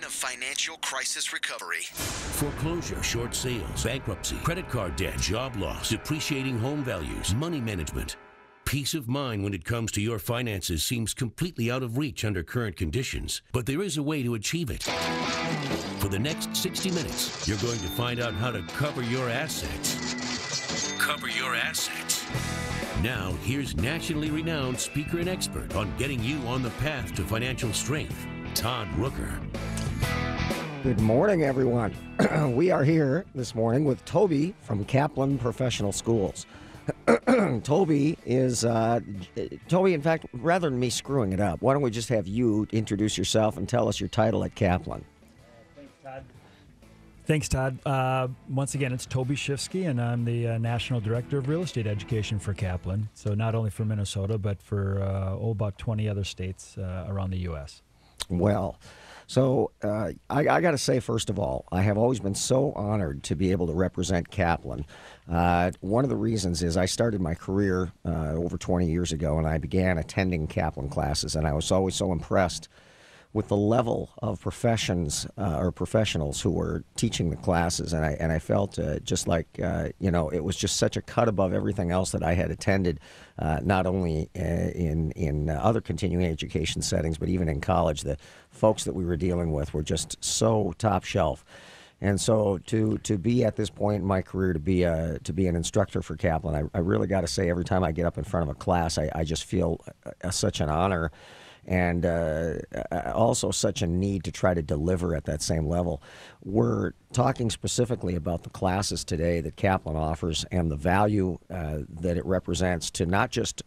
of financial crisis recovery. Foreclosure, short sales, bankruptcy, credit card debt, job loss, depreciating home values, money management. Peace of mind when it comes to your finances seems completely out of reach under current conditions, but there is a way to achieve it. For the next 60 minutes, you're going to find out how to cover your assets. Cover your assets. Now, here's nationally renowned speaker and expert on getting you on the path to financial strength, Todd Rooker. Good morning, everyone. We are here this morning with Toby from Kaplan Professional Schools. Toby, in fact, rather than me screwing it up, why don't we just have you introduce yourself and tell us your title at Kaplan? Thanks, Todd. Once again, it's Toby Schifsky, and I'm the National Director of Real Estate Education for Kaplan. So not only for Minnesota, but for about 20 other states around the U.S. Well, so I got to say, first of all, I have always been so honored to be able to represent Kaplan. One of the reasons is I started my career over 20 years ago, and I began attending Kaplan classes, and I was always so impressed with the level of professionals who were teaching the classes, and I felt just like it was just such a cut above everything else that I had attended, not only in other continuing education settings, but even in college. The folks that we were dealing with were just so top shelf. And so to be at this point in my career, to be an instructor for Kaplan, I really got to say, every time I get up in front of a class, I just feel such an honor, and also such a need to try to deliver at that same level. We're talking specifically about the classes today that Kaplan offers and the value that it represents to not just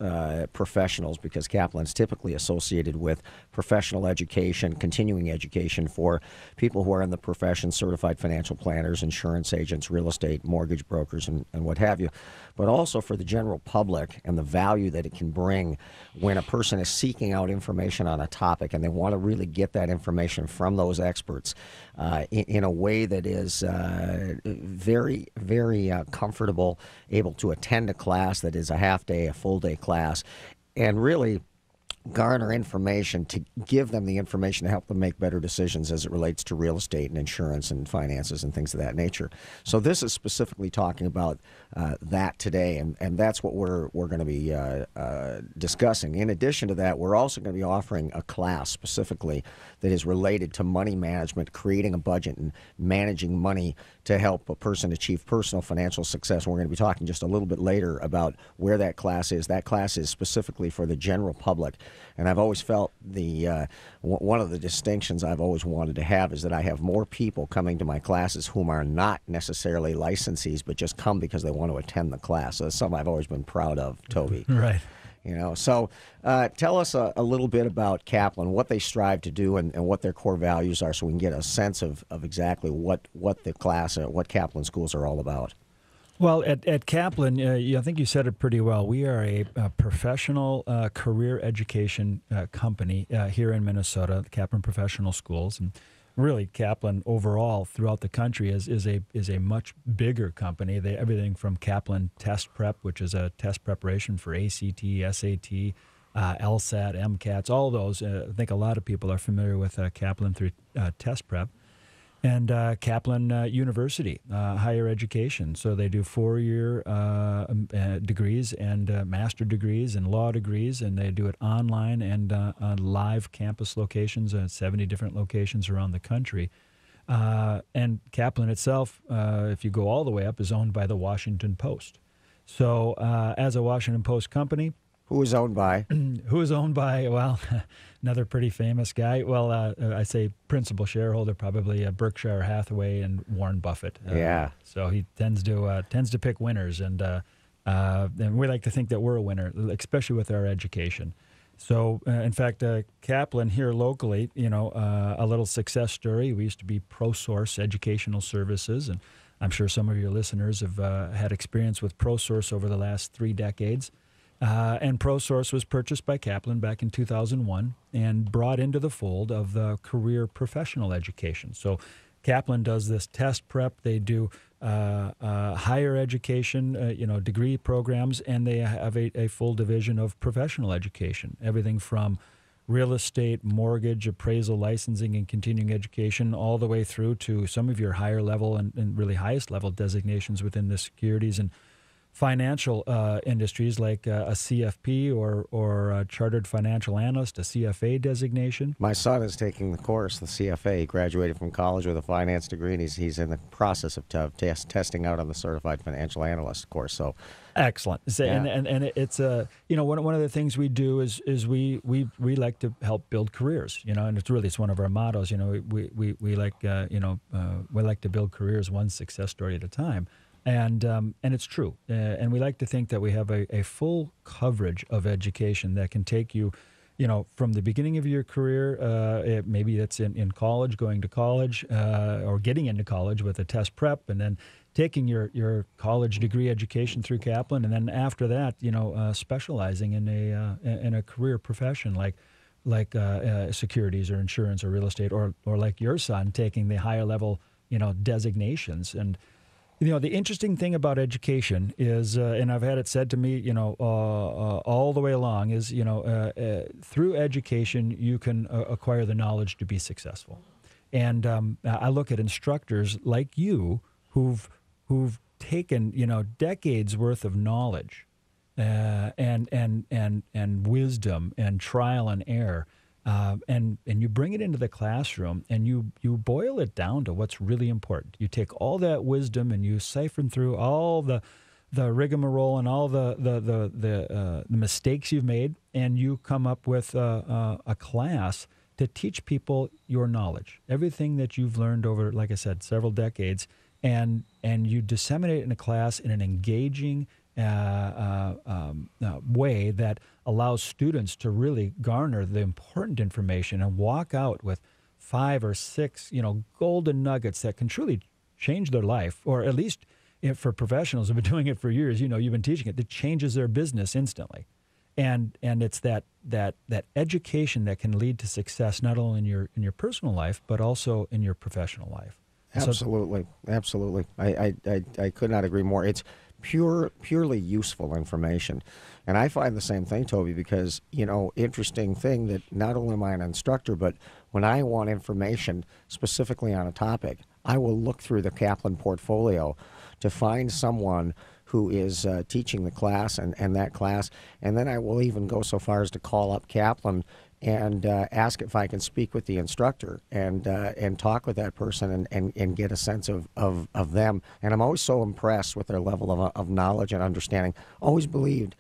professionals, because Kaplan's typically associated with professional education, continuing education for people who are in the profession, certified financial planners, insurance agents, real estate, mortgage brokers, and what have you, but also for the general public and the value that it can bring when a person is seeking out information on a topic and they want to really get that information from those experts in a way that is very, very comfortable, able to attend a class that is a half day, a full day class, and really garner information to give them the information to help them make better decisions as it relates to real estate and insurance and finances and things of that nature. So this is specifically talking about that today, and that's what we're going to be discussing. In addition to that, we're also going to be offering a class specifically that is related to money management, creating a budget and managing money to help a person achieve personal financial success. And we're going to be talking just a little bit later about where that class is. That class is specifically for the general public. And I've always felt one of the distinctions I've always wanted to have is that I have more people coming to my classes whom are not necessarily licensees, but just come because they want to attend the class. So that's something I've always been proud of, Toby. Right. So tell us a little bit about Kaplan, what they strive to do, and what their core values are, so we can get a sense of exactly what the class, what Kaplan schools are all about. Well, at Kaplan, I think you said it pretty well. We are a professional career education company here in Minnesota, Kaplan Professional Schools, and really Kaplan overall throughout the country is a much bigger company. Everything from Kaplan Test Prep, which is a test preparation for ACT, SAT, LSAT, MCATs, all those. I think a lot of people are familiar with Kaplan through Test Prep. And Kaplan University, higher education. So they do 4-year degrees and master degrees and law degrees, and they do it online and on live campus locations, 70 different locations around the country. And Kaplan itself, if you go all the way up, is owned by the Washington Post. So as a Washington Post company, who is owned by? Who is owned by, well, another pretty famous guy. Well, I say principal shareholder, probably Berkshire Hathaway and Warren Buffett. Yeah. So he tends to pick winners, and we like to think that we're a winner, especially with our education. So, in fact, Kaplan here locally, a little success story. We used to be ProSource Educational Services, and I'm sure some of your listeners have had experience with ProSource over the last 3 decades. And ProSource was purchased by Kaplan back in 2001 and brought into the fold of the career professional education. So Kaplan does this test prep. They do higher education, degree programs, and they have a full division of professional education, everything from real estate, mortgage, appraisal, licensing, and continuing education, all the way through to some of your higher level and really highest level designations within the securities and financial industries, like a CFP or a Chartered Financial Analyst, a CFA designation. My son is taking the course, the CFA. He graduated from college with a finance degree, and he's in the process of testing out on the Certified Financial Analyst course. So, excellent. So, yeah. and it's a one of the things we do is we like to help build careers. And it's one of our mottos. We like we like to build careers one success story at a time. And it's true. And we like to think that we have a full coverage of education that can take you, from the beginning of your career, maybe that's in college, going to college, or getting into college with a test prep, and then taking your college degree education through Kaplan, and then after that, specializing in a career profession like securities or insurance or real estate, or like your son taking the higher level, designations. And the interesting thing about education is, and I've had it said to me, all the way along, is, through education you can acquire the knowledge to be successful. And I look at instructors like you who've taken, decades worth of knowledge and wisdom and trial and error. And you bring it into the classroom, and you boil it down to what's really important. You take all that wisdom and you siphon through all the rigmarole and all the mistakes you've made, and you come up with a class to teach people your knowledge, everything that you've learned over, like I said, several decades, and you disseminate it in a class in an engaging way that allows students to really garner the important information and walk out with 5 or 6, golden nuggets that can truly change their life, or at least for professionals who've been doing it for years, you've been teaching it, that changes their business instantly. And it's that education that can lead to success not only in your personal life but also in your professional life. Absolutely, absolutely. I could not agree more. It's purely useful information. And I find the same thing, Toby, because, interesting thing that not only am I an instructor, but when I want information specifically on a topic, I will look through the Kaplan portfolio to find someone who is teaching the class and that class, and then I will even go so far as to call up Kaplan and ask if I can speak with the instructor and talk with that person and get a sense of them. And I'm always so impressed with their level of knowledge and understanding. Always believed,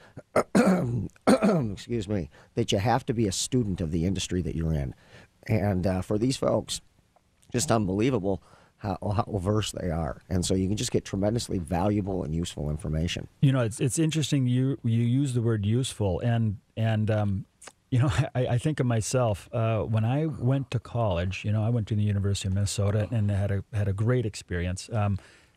excuse me, that you have to be a student of the industry that you're in. And for these folks, just unbelievable how versed they are. And so you can just get tremendously valuable and useful information. It's interesting you use the word useful, and I think of myself when I went to college. I went to the University of Minnesota and had a great experience.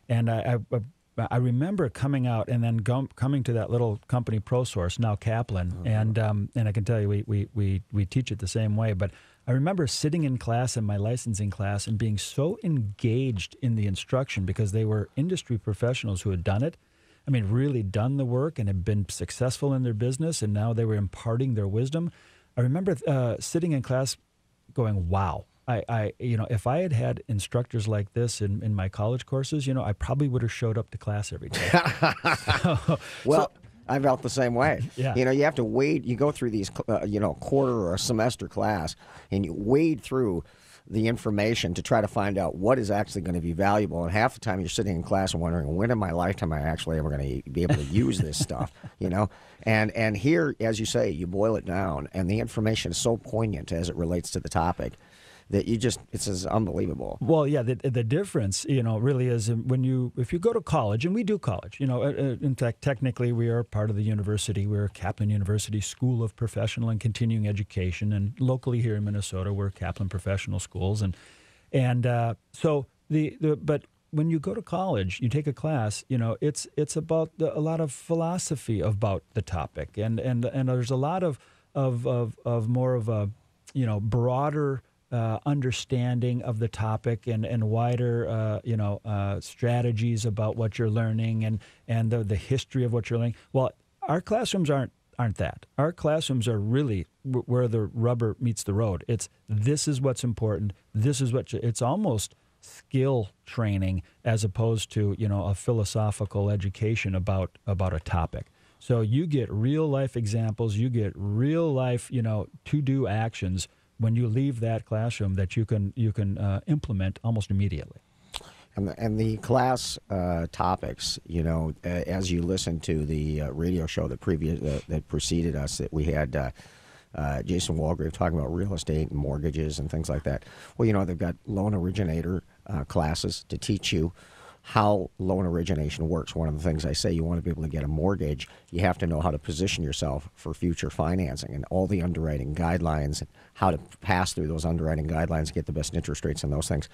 And I remember coming out and then coming to that little company, ProSource, now Kaplan, and I can tell you we teach it the same way. But I remember sitting in class, in my licensing class, and being so engaged in the instruction because they were industry professionals who had done it. I mean, really done the work and had been successful in their business, and now they were imparting their wisdom. I remember sitting in class going, wow. If I had instructors like this in my college courses, I probably would have showed up to class every day. I felt the same way. Yeah. You have to wade. You go through these, quarter or a semester class, and you wade through the information to try to find out what is actually going to be valuable. And half the time you're sitting in class and wondering, when in my lifetime am I actually ever going to be able to use this stuff, And here, as you say, you boil it down, and the information is so poignant as it relates to the topic that it's unbelievable. Well, yeah, the difference, really is if you go to college, and we do college, in fact, technically we are part of the university. We're Kaplan University School of Professional and Continuing Education, and locally here in Minnesota, we're Kaplan Professional Schools, but when you go to college, you take a class, it's about a lot of philosophy about the topic, and there's a lot of more of a broader understanding of the topic and wider strategies about what you're learning and the history of what you're learning. Well, our classrooms aren't aren't that. Our classrooms are really where the rubber meets the road. This is what's important. This is it's almost skill training as opposed to, a philosophical education about a topic. So you get real life examples, you get real life, to-do actions when you leave that classroom that you can implement almost immediately. And the class topics, as you listen to the radio show that preceded us, that we had Jason Walgrave talking about real estate and mortgages and things like that. Well, they've got loan originator classes to teach you how loan origination works. One of the things I say, you want to be able to get a mortgage, you have to know how to position yourself for future financing and all the underwriting guidelines and how to pass through those underwriting guidelines, get the best interest rates and those things.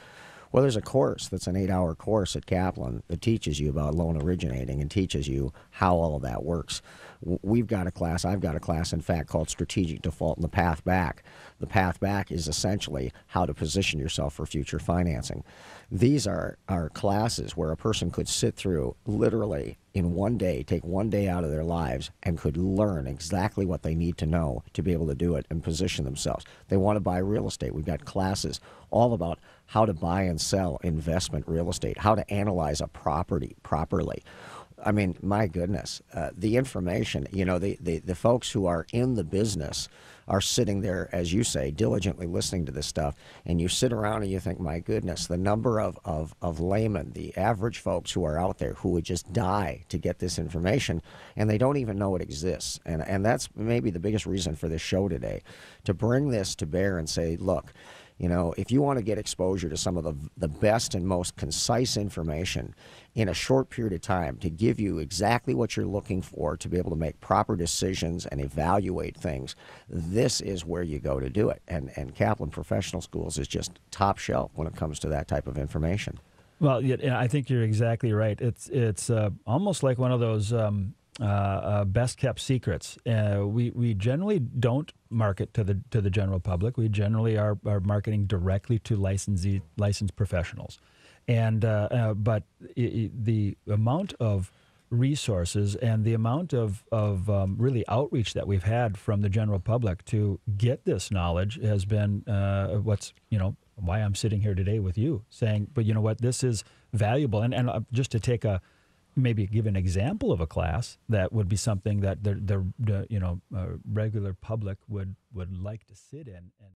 Well, there's a course that's an 8-hour course at Kaplan that teaches you about loan originating and teaches you how all of that works. I've got a class, in fact, called Strategic Default and the Path Back. The path back is essentially how to position yourself for future financing. These are classes where a person could sit through literally in one day, take one day out of their lives, and could learn exactly what they need to know to be able to do it and position themselves. They want to buy real estate. We've got classes all about how to buy and sell investment real estate, how to analyze a property properly. I mean, my goodness, the information, the folks who are in the business are sitting there, as you say, diligently listening to this stuff, and you sit around and you think, my goodness, the number of laymen, the average folks who are out there who would just die to get this information, and they don't even know it exists. And that's maybe the biggest reason for this show today, to bring this to bear and say, look, if you want to get exposure to some of the best and most concise information in a short period of time to give you exactly what you're looking for to be able to make proper decisions and evaluate things, this is where you go to do it. And Kaplan Professional Schools is just top shelf when it comes to that type of information. Well, yeah, I think you're exactly right. It's almost like one of those best kept secrets. We generally don't market to the general public. We generally are marketing directly to licensed professionals, and but the amount of resources and the amount of really outreach that we've had from the general public to get this knowledge has been why I'm sitting here today with you saying, but you know what, this is valuable. And just to take maybe give an example of a class that would be something that the regular public would like to sit in. And